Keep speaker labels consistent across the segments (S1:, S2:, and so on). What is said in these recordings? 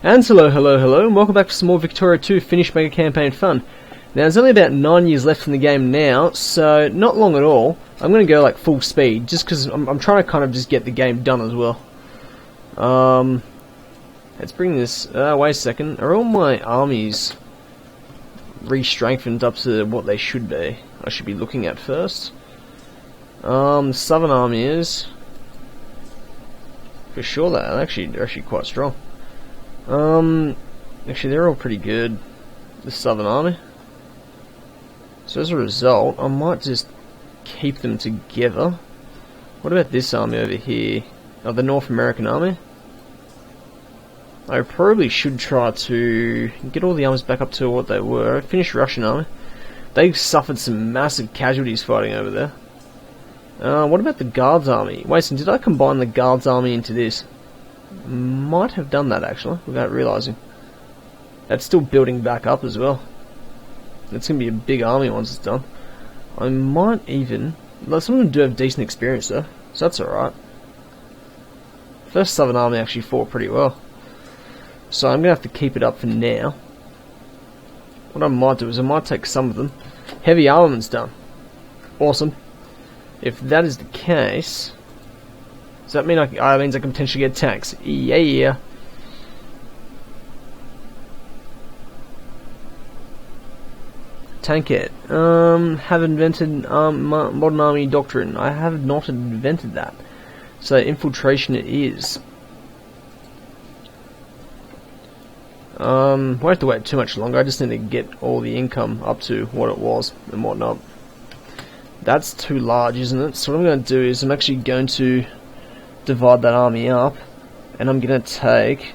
S1: And hello, and welcome back to some more Victoria 2 Finnish MegaCampaign fun. Now, there's only about 9 years left in the game now, so not long at all. I'm going to go like full speed, just because I'm trying to kind of just get the game done as well. Let's bring this, wait a second, are all my armies re-strengthened up to what they should be? I should be looking at first. The Southern Army is, for sure they're actually quite strong. Actually they're all pretty good, the Southern Army. So as a result, I might just keep them together. What about this army over here? Oh, the North American Army? I probably should try to get all the armies back up to what they were. Finnish Russian Army. They suffered some massive casualties fighting over there. What about the Guards Army? Wait, so did I combine the Guards Army into this? Might have done that actually, without realising. That's still building back up as well. It's going to be a big army once it's done. I might even... some of them do have decent experience though, so that's alright. First Southern Army actually fought pretty well. So I'm going to have to keep it up for now. What I might do is I might take some of them. Heavy armament's done. Awesome. If that is the case... does that mean that means I can potentially get tanks? Yeah. Tankette. Have invented modern army doctrine. I have not invented that. So infiltration it is. Won't have to wait too much longer. I just need to get all the income up to what it was and whatnot. That's too large, isn't it? So what I'm going to do is I'm actually going to divide that army up, and I'm going to take...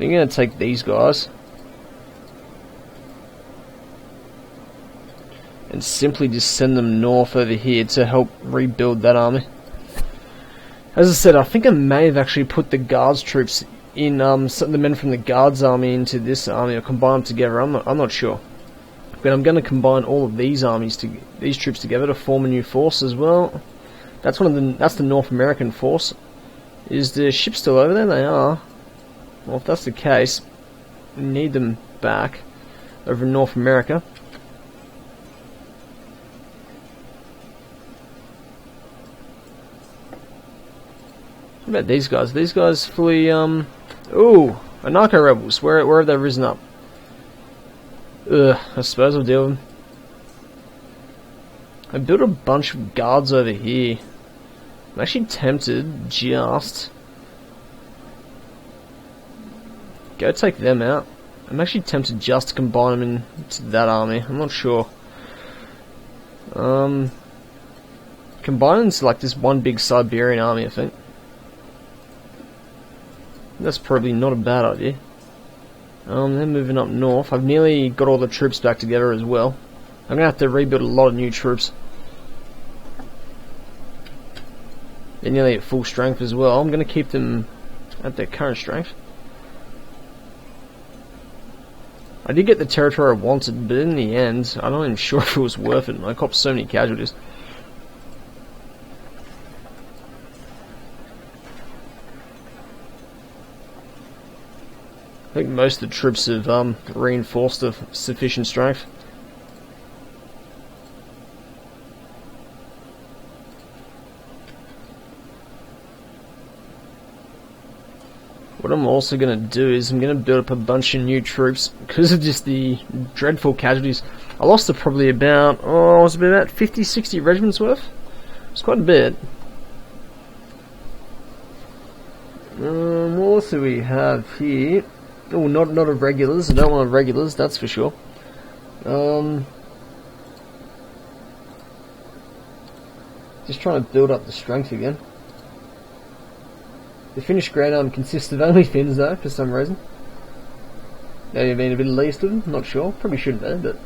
S1: I'm going to take these guys and simply just send them north over here to help rebuild that army. As I said, I think I may have actually put the guards troops in, the men from the guards army into this army, or combine them together. I'm not sure. But I'm going to combine all of these these troops together to form a new force as well. That's that's the North American force. Is the ship still over there? They are. Well, if that's the case, we need them back over in North America. What about these guys? These guys fully, ooh, anarcho rebels. Where have they risen up? Ugh, I suppose I'll deal with them. I built a bunch of guards over here. I'm actually tempted just... go take them out. I'm actually tempted just to combine them into that army. I'm not sure. Combine them into like this one big Siberian army, I think. That's probably not a bad idea. They're moving up north. I've nearly got all the troops back together as well. I'm going to have to rebuild a lot of new troops. They're nearly at full strength as well. I'm going to keep them at their current strength. I did get the territory I wanted, but in the end, I'm not even sure if it was worth it. I copped so many casualties. I think most of the troops have reinforced of sufficient strength. What I'm also going to do is I'm going to build up a bunch of new troops because of just the dreadful casualties. I lost probably about, it was about 50-60 regiments worth. It's quite a bit. What else do we have here? Oh, not of regulars. I don't want regulars, that's for sure. Just trying to build up the strength again. The Finnish Grand Army consists of only Finns though, for some reason. Maybe been a bit least of them, not sure. Probably shouldn't have, but...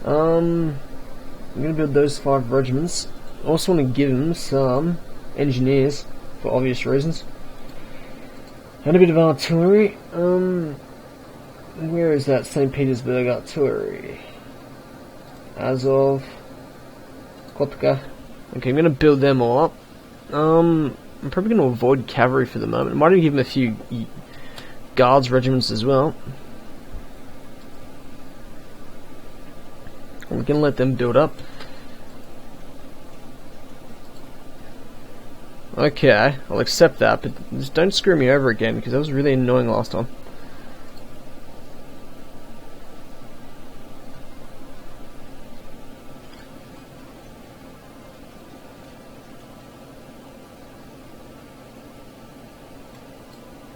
S1: I'm going to build those 5 regiments. I also want to give them some engineers, for obvious reasons. And a bit of artillery. Where is that St. Petersburg artillery? Azov, Kotka. Okay, I'm going to build them all up. I'm probably going to avoid cavalry for the moment. I might even give them a few guards regiments as well. I'm going to let them build up. Okay, I'll accept that, but just don't screw me over again, because that was really annoying last time.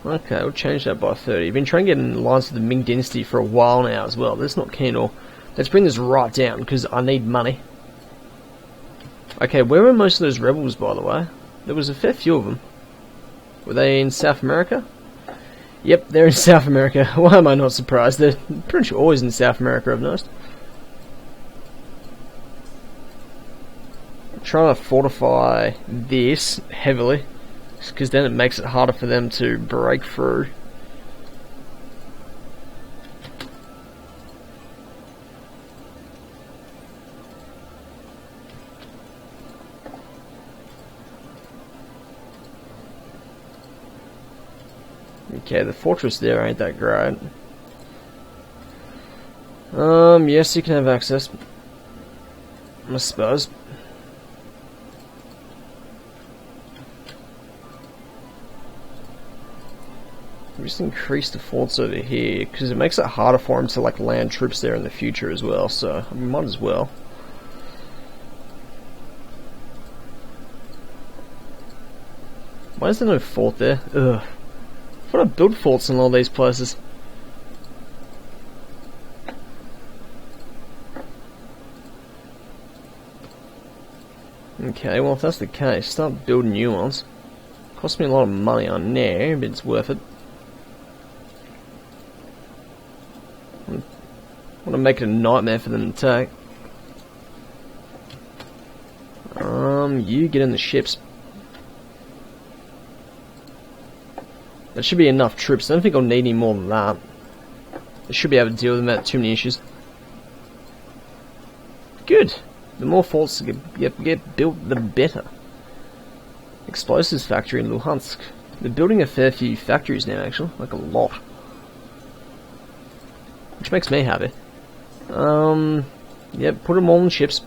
S1: Okay, we'll change that by 30. I've been trying to get in alliance with the Ming Dynasty for a while now as well. That's not keen at all. Let's bring this right down, because I need money. Okay, where were most of those rebels, by the way? There was a fair few of them. Were they in South America? Yep, they're in South America. Why am I not surprised? They're pretty much always in South America, I've noticed. I'm trying to fortify this heavily, because then it makes it harder for them to break through. Okay, the fortress there ain't that great. Yes, you can have access, I suppose. Just increase the forts over here, because it makes it harder for him to like land troops there in the future as well, so I might as well. Why is there no fort there? Ugh. I thought I'd build forts in all these places. Okay, well if that's the case, start building new ones. Cost me a lot of money, I know, but it's worth it. I want to make it a nightmare for them to take. You get in the ships. That should be enough troops. I don't think I'll need any more than that. I should be able to deal with them without too many issues. Good. The more forts get built, the better. Explosives factory in Luhansk. They're building a fair few factories now, actually. Like a lot. Which makes me happy. Yep, put them all in ships.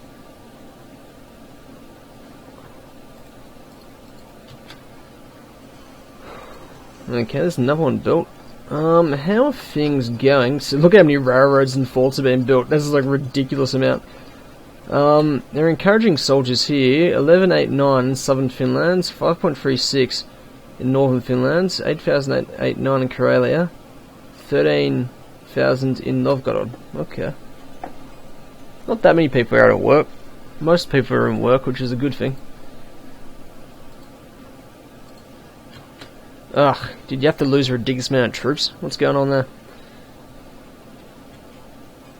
S1: Okay, there's another one built. How are things going? So look how many railroads and forts have been built. This is like a ridiculous amount. They're encouraging soldiers here. 1189 in southern Finland, 5.36 in northern Finland, 8,889 in Karelia, 13,000 in Novgorod. Okay. Not that many people are out of work. Most people are in work, which is a good thing. Ugh, did you have to lose a ridiculous amount of troops? What's going on there?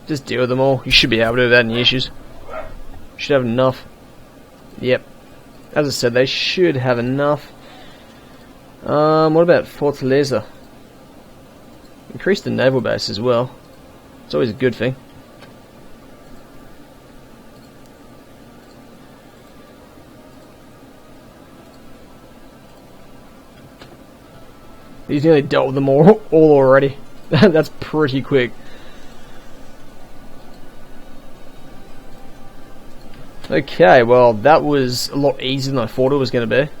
S1: Just deal with them all. You should be able to without any issues. Should have enough. Yep. As I said, they should have enough. What about Fortaleza? Increase the naval base as well. It's always a good thing. He's nearly dealt with them all already. That's pretty quick. Okay, well that was a lot easier than I thought it was going to be.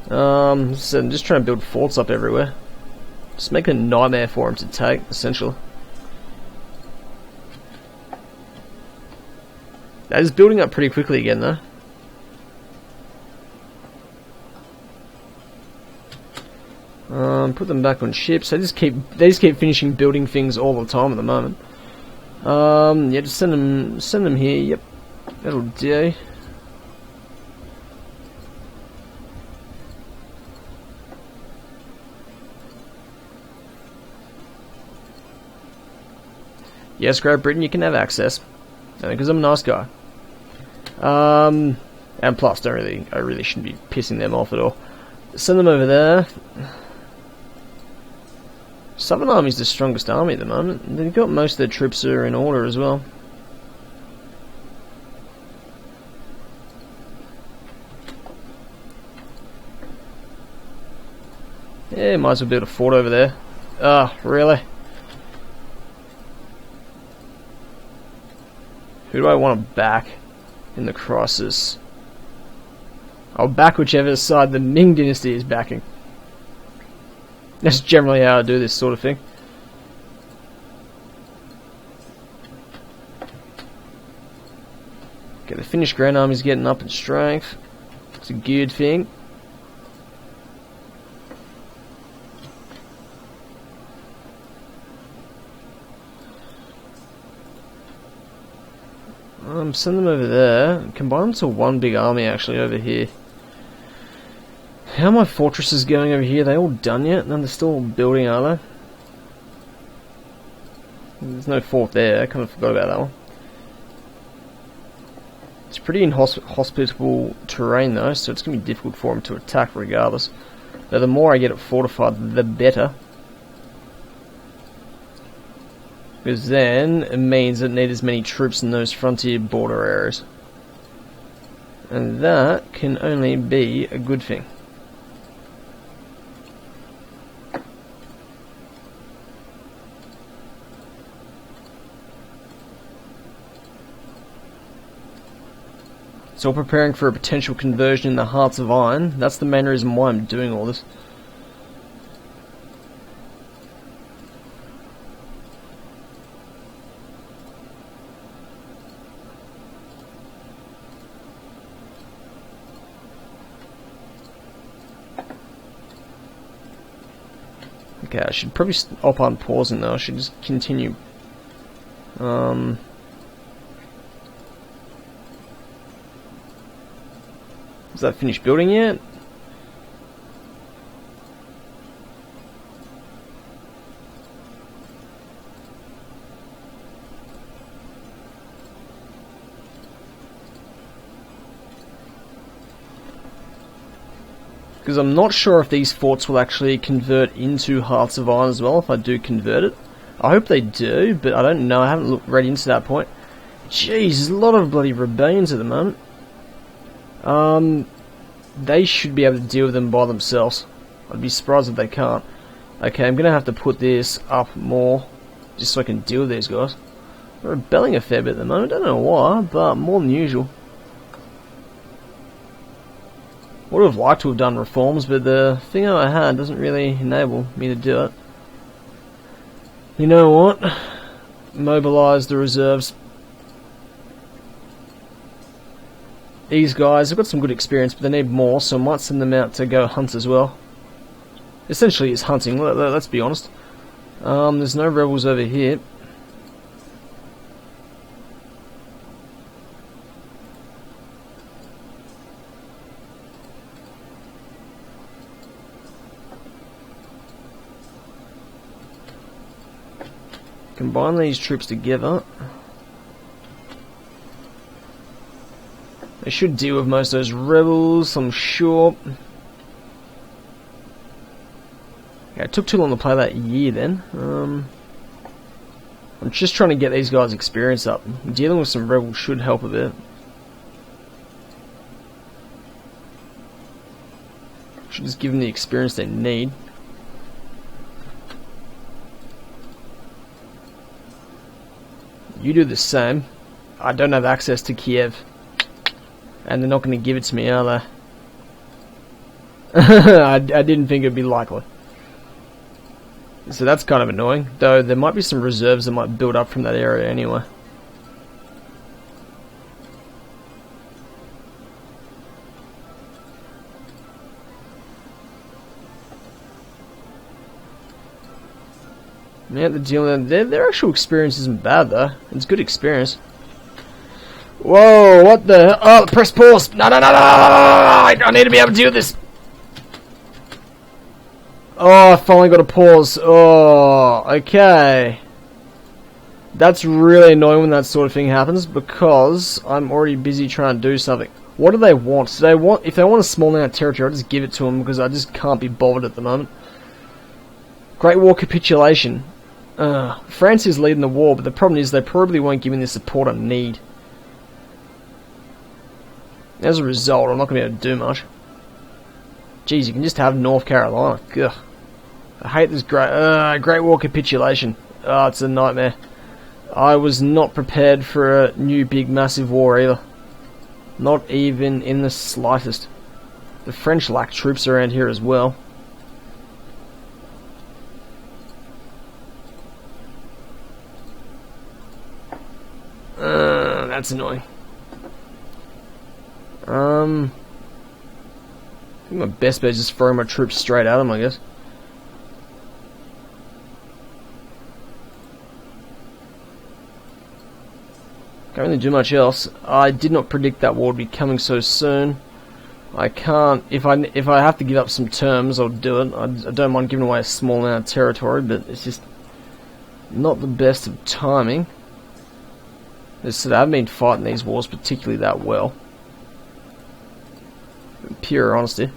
S1: So I'm just trying to build forts up everywhere. Just make it a nightmare for him to take, essentially. That is building up pretty quickly again, though. Put them back on ships. They just keep finishing building things all the time at the moment. Yeah, just send them here. Yep, that'll do. Yes, Great Britain, you can have access. Because I'm a nice guy. And plus, I really shouldn't be pissing them off at all. Send them over there. Southern Army's the strongest army at the moment. They've got most of their troops are in order as well. Yeah, might as well build a fort over there. Ah, really? Who do I want to back in the crisis? I'll back whichever side the Ming Dynasty is backing. That's generally how I do this sort of thing. Okay, the Finnish Grand Army's getting up in strength. It's a good thing. Send them over there. Combine them to one big army actually over here. How are my fortresses going over here? Are they all done yet? No, they're still building, are they? There's no fort there. I kind of forgot about that one. It's pretty inhospitable terrain though, so it's going to be difficult for them to attack regardless. Though the more I get it fortified, the better. Because then it means it need as many troops in those frontier border areas. And that can only be a good thing. So we're preparing for a potential conversion in the Hearts of Iron. That's the main reason why I'm doing all this. Okay, I should probably stop on pausing though. I should just continue. Is that finished building yet? Because I'm not sure if these forts will actually convert into Hearts of Iron as well, if I do convert it. I hope they do, but I don't know. I haven't read into that point. Jeez, there's a lot of bloody rebellions at the moment. They should be able to deal with them by themselves. I'd be surprised if they can't. Okay, I'm going to have to put this up more, just so I can deal with these guys. They're rebelling a fair bit at the moment. I don't know why, but more than usual. Would have liked to have done reforms, but the thing I had doesn't really enable me to do it. You know what? Mobilise the reserves. These guys have got some good experience, but they need more, so I might send them out to go hunt as well. Essentially, it's hunting, let's be honest. There's no rebels over here. Combine these troops together. They should deal with most of those rebels, I'm sure. Yeah, it took too long to play that year then. I'm just trying to get these guys' experience up. Dealing with some rebels should help a bit. Should just give them the experience they need. You do the same. I don't have access to Kiev. And they're not going to give it to me, are they? I didn't think it'd be likely. So that's kind of annoying. Though there might be some reserves that might build up from that area anyway. Yeah, the deal. Their actual experience isn't bad though. It's good experience. Whoa! What the? Oh, press pause! No! I need to be able to do this. Oh, I finally got a pause. Oh, okay. That's really annoying when that sort of thing happens because I'm already busy trying to do something. What do they want? Do they want? If they want a small amount of territory, I'll just give it to them because I just can't be bothered at the moment. Great War capitulation. France is leading the war, but the problem is they probably won't give me the support I need. As a result, I'm not going to be able to do much. Jeez, you can just have North Carolina. Ugh. I hate this Great War capitulation. Oh, it's a nightmare. I was not prepared for a new big massive war either. Not even in the slightest. The French lack troops around here as well. That's annoying. I think my best bet is just throwing my troops straight at them, I guess. Can't really do much else. I did not predict that war would be coming so soon. I can't. If I have to give up some terms, I'll do it. I don't mind giving away a small amount of territory, but it's just not the best of timing. As I said, I haven't been fighting these wars particularly that well. In pure honesty.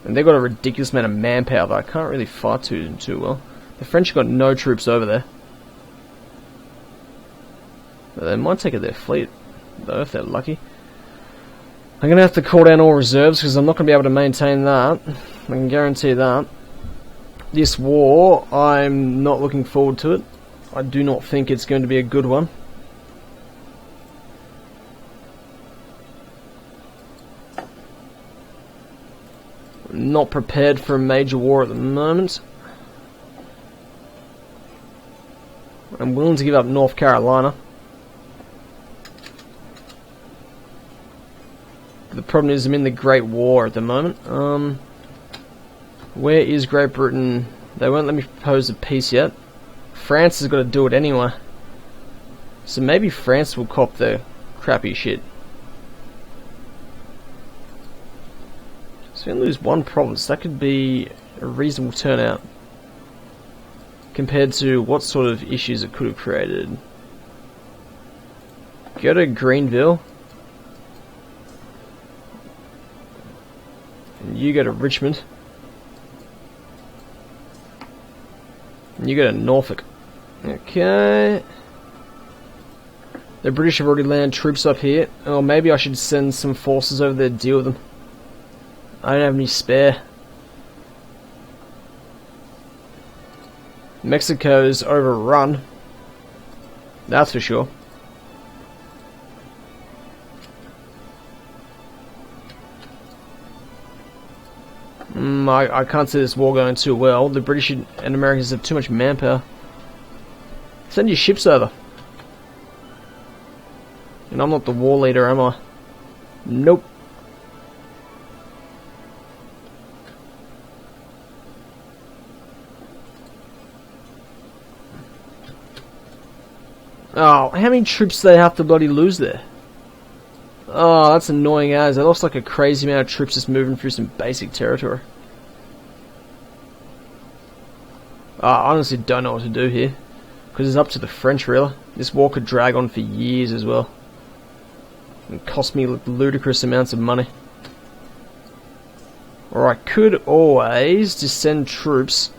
S1: And they've got a ridiculous amount of manpower that I can't really fight too well. The French have got no troops over there. But they might take their fleet, though, if they're lucky. I'm going to have to call down all reserves, because I'm not going to be able to maintain that. I can guarantee that. This war, I'm not looking forward to it. I do not think it's going to be a good one. I'm not prepared for a major war at the moment. I'm willing to give up North Carolina. The problem is I'm in the Great War at the moment. Where is Great Britain? They won't let me propose a peace yet. France has got to do it anyway. So maybe France will cop the crappy shit. So we lose one province. That could be a reasonable turnout compared to what sort of issues it could have created. Go to Greenville. And you go to Richmond. And you go to Norfolk. Okay. The British have already landed troops up here. Or maybe I should send some forces over there to deal with them. I don't have any spare. Mexico's overrun. That's for sure. I can't see this war going too well. The British and Americans have too much manpower. Send your ships over. And I'm not the war leader, am I? Nope. Oh, how many troops do they have to bloody lose there? Oh, that's annoying as. They lost like a crazy amount of troops just moving through some basic territory. I honestly don't know what to do here. Because it's up to the French, really. This war could drag on for years as well. And cost me ludicrous amounts of money. Or I could always just send troops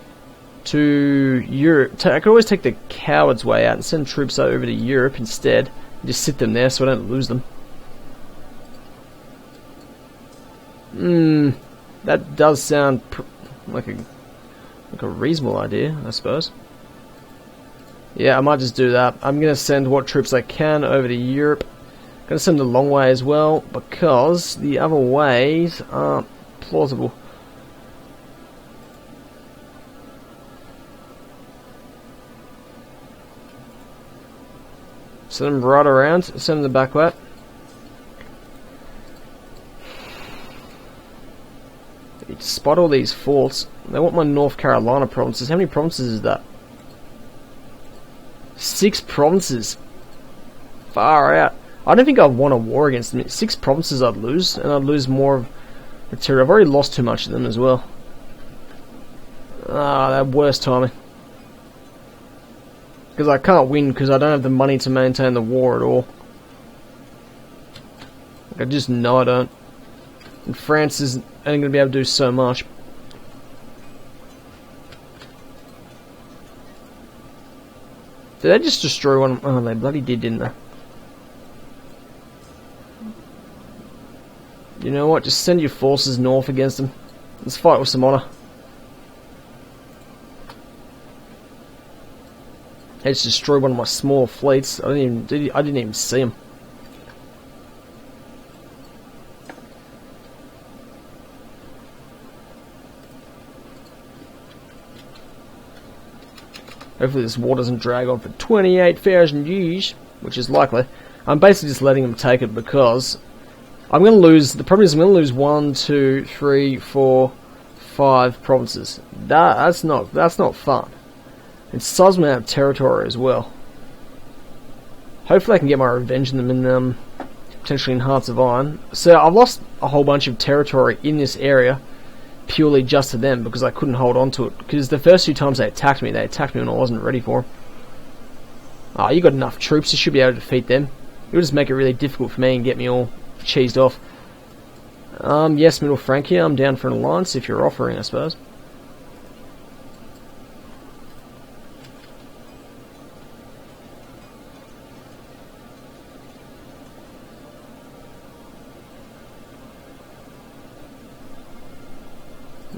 S1: to Europe. I could always take the coward's way out and send troops over to Europe instead. And just sit them there so I don't lose them. That does sound like a reasonable idea, I suppose. Yeah, I might just do that. I'm going to send what troops I can over to Europe. I'm going to send a long way as well, because the other ways aren't plausible. Send them right around, send them the back way. Spot all these forts. They want my North Carolina provinces. How many provinces is that? 6 provinces. Far out. I don't think I'd want a war against them. 6 provinces I'd lose, and I'd lose more of the territory. I've already lost too much of them as well. That worst timing. Because I can't win because I don't have the money to maintain the war at all. I just know I don't. And France isn't only going to be able to do so much. Did they just destroy one? Oh, they bloody did, didn't they? You know what? Just send your forces north against them. Let's fight with some honor. They just destroyed one of my small fleets. I didn't even see them. Hopefully this war doesn't drag on for 28,000 years, which is likely. I'm basically just letting them take it because I'm going to lose. The problem is I'm going to lose 1, 2, 3, 4, 5 provinces. That's not fun. It size me out of territory as well. Hopefully I can get my revenge on them in potentially in Hearts of Iron. So I've lost a whole bunch of territory in this area purely just to them because I couldn't hold on to it. Because the first few times they attacked me when I wasn't ready for them. Ah, you got enough troops, you should be able to defeat them. It would just make it really difficult for me and get me all cheesed off. Yes, Middle Francia, I'm down for an alliance if you're offering, I suppose.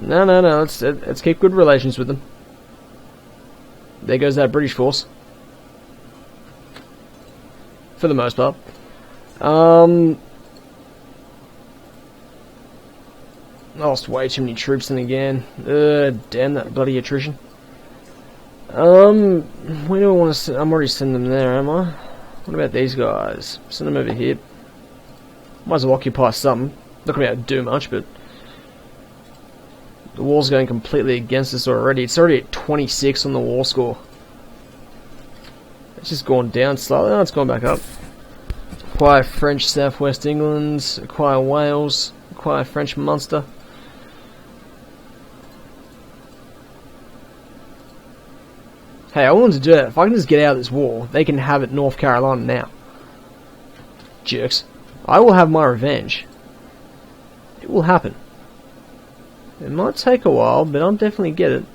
S1: No, let's keep good relations with them. There goes that British force. For the most part. Lost way too many troops then again. Damn that bloody attrition. Where do I want to send? I'm already sending them there, am I? What about these guys? Send them over here. Might as well occupy something. Not gonna be able to do much, but the war's going completely against us already. It's already at 26 on the war score. It's just gone down slightly. Oh, it's gone back up. Acquire French Southwest England. Acquire Wales. Acquire French Munster. Hey, I wanted to do it. If I can just get out of this war, they can have it North Carolina now. Jerks. I will have my revenge. It will happen. It might take a while, but I'll definitely get it.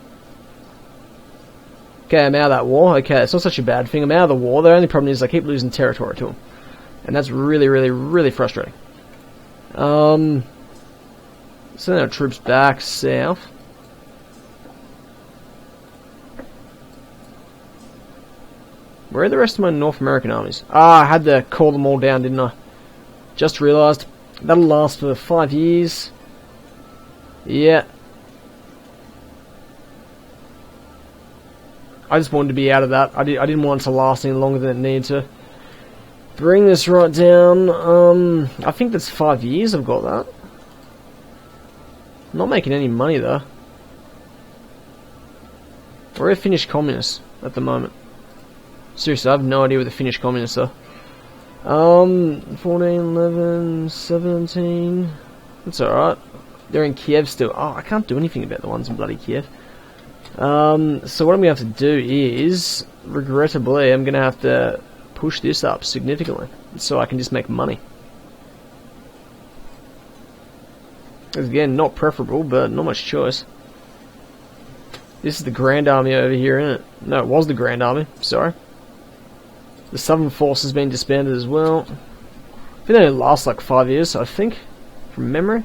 S1: Okay, I'm out of that war. Okay, it's not such a bad thing. I'm out of the war. The only problem is I keep losing territory to them. And that's really, really, really frustrating. Send our troops back south. Where are the rest of my North American armies? Ah, I had to call them all down, didn't I? Just realised. That'll last for 5 years. Yeah. I just wanted to be out of that. I didn't want it to last any longer than it needed to. Bring this right down. I think that's 5 years I've got that. Not making any money though. We're a Finnish communist at the moment. Seriously, I have no idea where the Finnish communists are. 14, 11, 17. That's alright. They're in Kiev still. Oh, I can't do anything about the ones in bloody Kiev. So what I'm going to have to do is, regrettably, I'm going to have to push this up significantly so I can just make money. Again, not preferable, but not much choice. This is the Grand Army over here, isn't it? No, it was the Grand Army. Sorry. The Southern Force has been disbanded as well. I think they only last like 5 years, I think, from memory.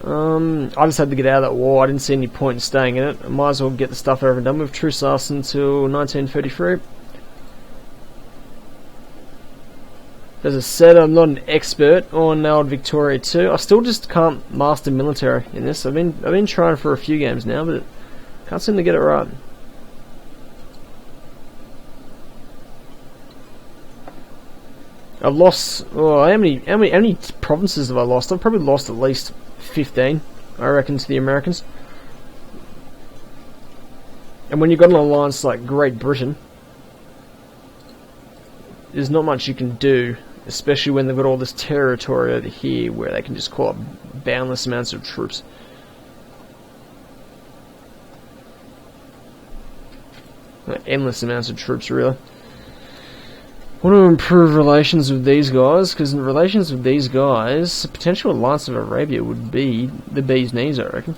S1: I just had to get out of that war. I didn't see any point in staying in it. I might as well get the stuff over and done with. Truce lasts until 1933. As I said, I'm not an expert on Old Victoria 2. I still just can't master military in this. I've been trying for a few games now, but can't seem to get it right. I've lost. Oh, how many provinces have I lost? I've probably lost at least 15, I reckon, to the Americans. And when you've got an alliance like Great Britain, there's not much you can do, especially when they've got all this territory over here where they can just call up boundless amounts of troops. Endless amounts of troops, really. I want to improve relations with these guys, because in relations with these guys, a potential alliance of Arabia would be the bee's knees, I reckon.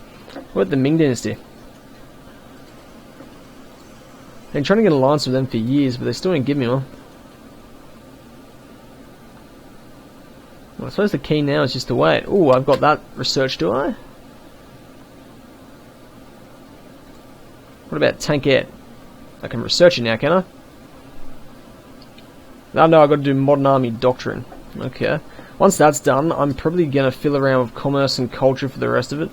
S1: What about the Ming Dynasty? I've been trying to get an alliance with them for years, but they still ain't give me one. Well, I suppose the key now is just to wait. Oh, I've got that research, do I? What about tank air? I can research it now, can I? Oh no, I've got to do modern army doctrine. Okay. Once that's done, I'm probably going to fill around with commerce and culture for the rest of it.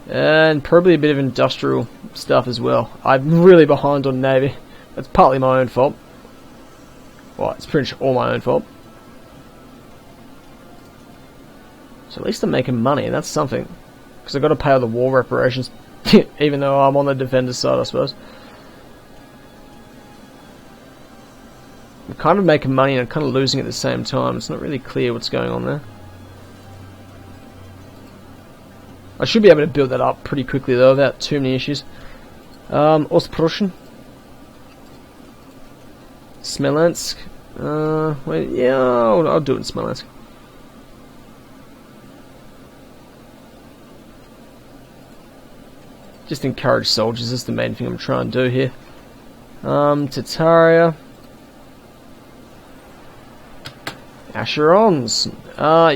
S1: And probably a bit of industrial stuff as well. I'm really behind on Navy. That's partly my own fault. Well, it's pretty much all my own fault. So at least I'm making money, and that's something. Because I've got to pay all the war reparations. Even though I'm on the defender's side, I suppose. I'm kind of making money and I'm kind of losing at the same time. It's not really clear what's going on there. I should be able to build that up pretty quickly though, without too many issues. Ostprussian. Smolensk. Wait, yeah, I'll do it in Smolensk. Just encourage soldiers, that's the main thing I'm trying to do here. Tataria. Asherons.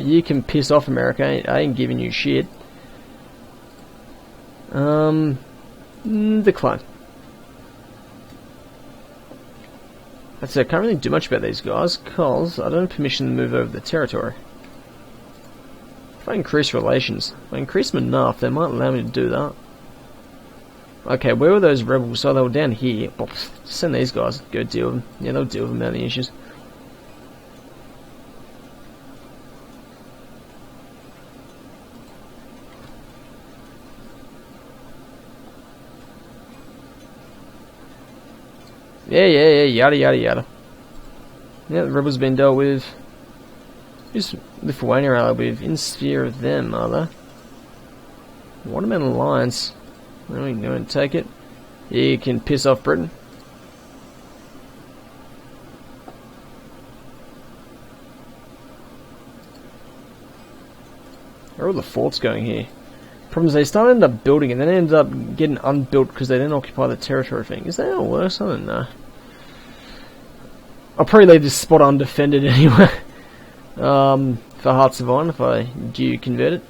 S1: You can piss off, America. I ain't giving you shit. Decline. That's it. I can't really do much about these guys because I don't have permission to move over the territory. If I increase relations, if I increase them enough, they might allow me to do that. Okay, where were those rebels? Oh, they were down here. Well, send these guys. Go deal with them. Yeah, they'll deal with them without any issues. Yeah, yada yada yada. Yeah, the rebels have been dealt with. Who's Lithuania allied with? In sphere of them, are they? What about an alliance? Well, we can go and take it. You can piss off Britain. Where are all the forts going here? Problem is they start end up building and then end up getting unbuilt because they didn't occupy the territory thing. Is that how it works? I don't know. I'll probably leave this spot undefended anyway. For Hearts of Iron if I do convert it.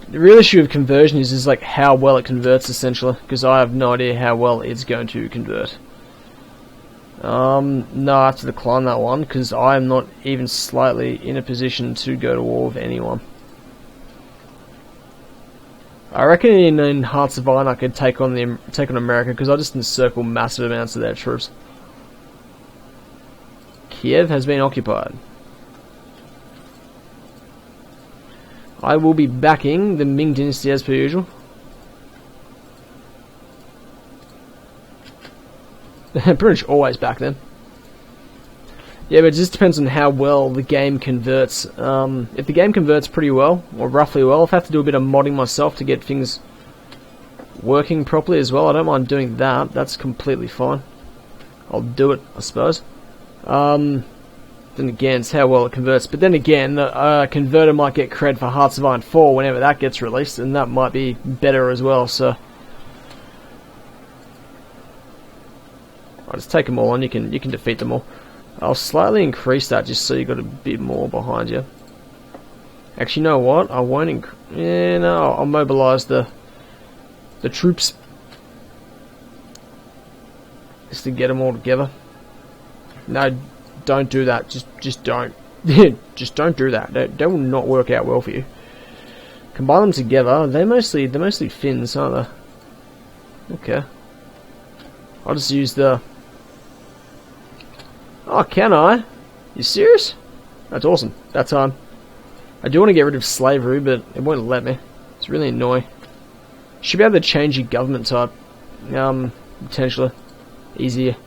S1: The real issue of conversion is like how well it converts essentially, because I have no idea how well it's going to convert. No, I have to decline that one because I am not even slightly in a position to go to war with anyone. I reckon in Hearts of Iron I could take on America because I just encircle massive amounts of their troops. Kiev has been occupied. I will be backing the Ming Dynasty as per usual. Pretty much always back them. Yeah, but it just depends on how well the game converts. If the game converts pretty well, or roughly well, I'll have to do a bit of modding myself to get things working properly as well. I don't mind doing that. That's completely fine. I'll do it, I suppose. Then again, it's how well it converts. But then again, the converter might get cred for Hearts of Iron 4 whenever that gets released, and that might be better as well, so... I'll just take them all on, you can defeat them all. I'll slightly increase that just so you got a bit more behind you. Actually, you know what? I won't yeah, no, I'll mobilise the troops. Just to get them all together. No, don't do that. Just don't. Just don't do that. That will not work out well for you. Combine them together. They're mostly Finns, aren't they? Okay. I'll just use the... Oh, can I? You serious? That's awesome. That time. I do want to get rid of slavery, but it won't let me. It's really annoying. Should be able to change your government type. Potentially. Easier.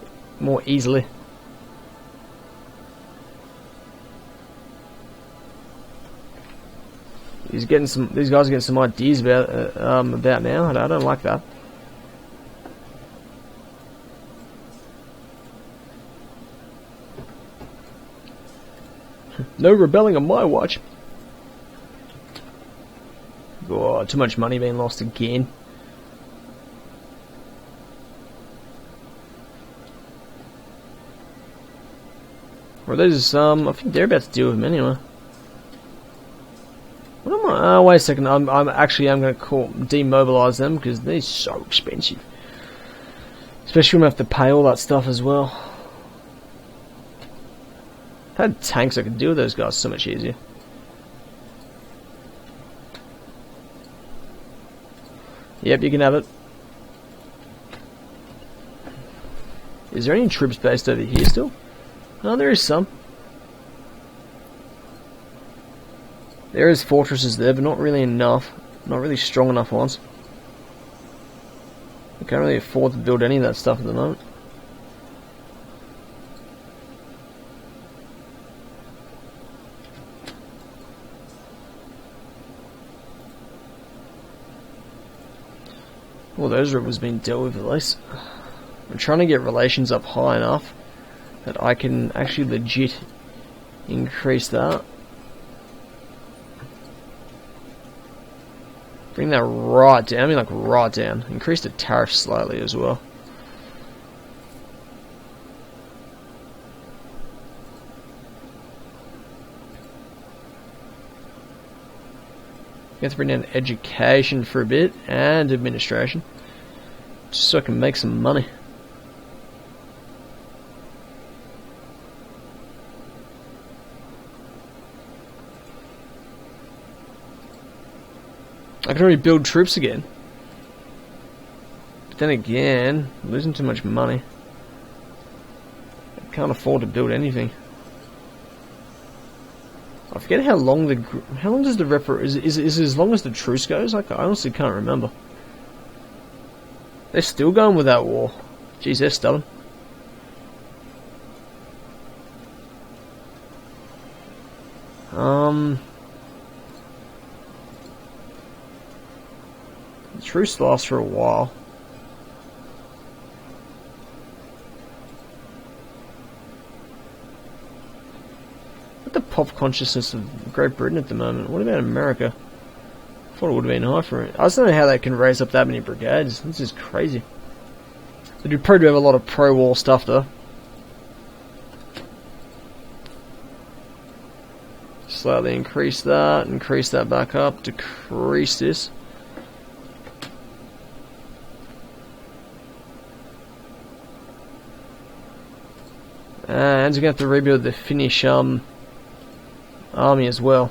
S1: More easily. These guys are getting some ideas about now. I don't like that. No rebelling on my watch. Oh, too much money being lost again. Well, there's I think they're about to deal with them anyway. Wait a second. I'm going to demobilize them because they're so expensive. Especially when I have to pay all that stuff as well. If I had tanks, I could deal with those guys so much easier. Yep, you can have it. Is there any troops based over here still? Oh, there is some. There is fortresses there, but not really enough. Not really strong enough ones. I can't really afford to build any of that stuff at the moment. Well, those rivers being dealt with at least. I'm trying to get relations up high enough that I can actually legit increase that. Bring that right down, I mean like right down. Increase the tariff slightly as well. You have to bring down education for a bit and administration. Just so I can make some money. I can already build troops again. But then again, I'm losing too much money. I can't afford to build anything. I forget how long does the is as long as the truce goes? Like, I honestly can't remember. They're still going with that war. Jeez, they're stubborn. The truce lasts for a while. What the pop consciousness of Great Britain at the moment? What about America? I thought it would have been high for it. I just don't know how they can raise up that many brigades. This is crazy. They do probably have a lot of pro-war stuff though. Slightly increase that back up, decrease this. And we're going to have to rebuild the Finnish army as well.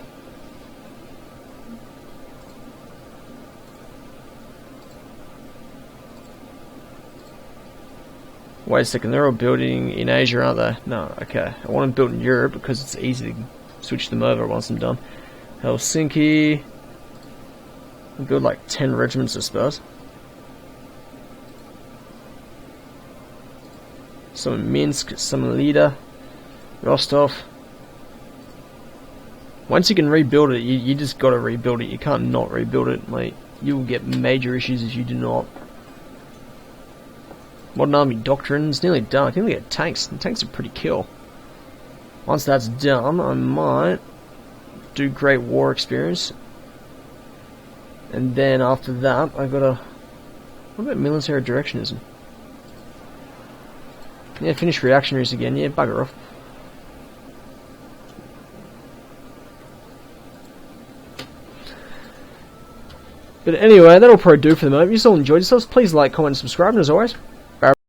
S1: Wait a second, they're all building in Asia, aren't they? No, okay. I want them built in Europe because it's easy to switch them over once I'm done. Helsinki. I'll build like 10 regiments, I suppose. Some in Minsk, some in Lida, Rostov. Once you can rebuild it, you just gotta rebuild it. You can't not rebuild it. Like, you'll get major issues if you do not. Modern army doctrines, nearly done. I think we get tanks. The tanks are pretty kill. Once that's done, I might do great war experience. And then after that, I gotta... What about military directionism? Yeah, Finnish reactionaries again. Yeah, bugger off. But anyway, that'll probably do for the moment. If you still enjoyed yourselves, please like, comment, and subscribe. And as always,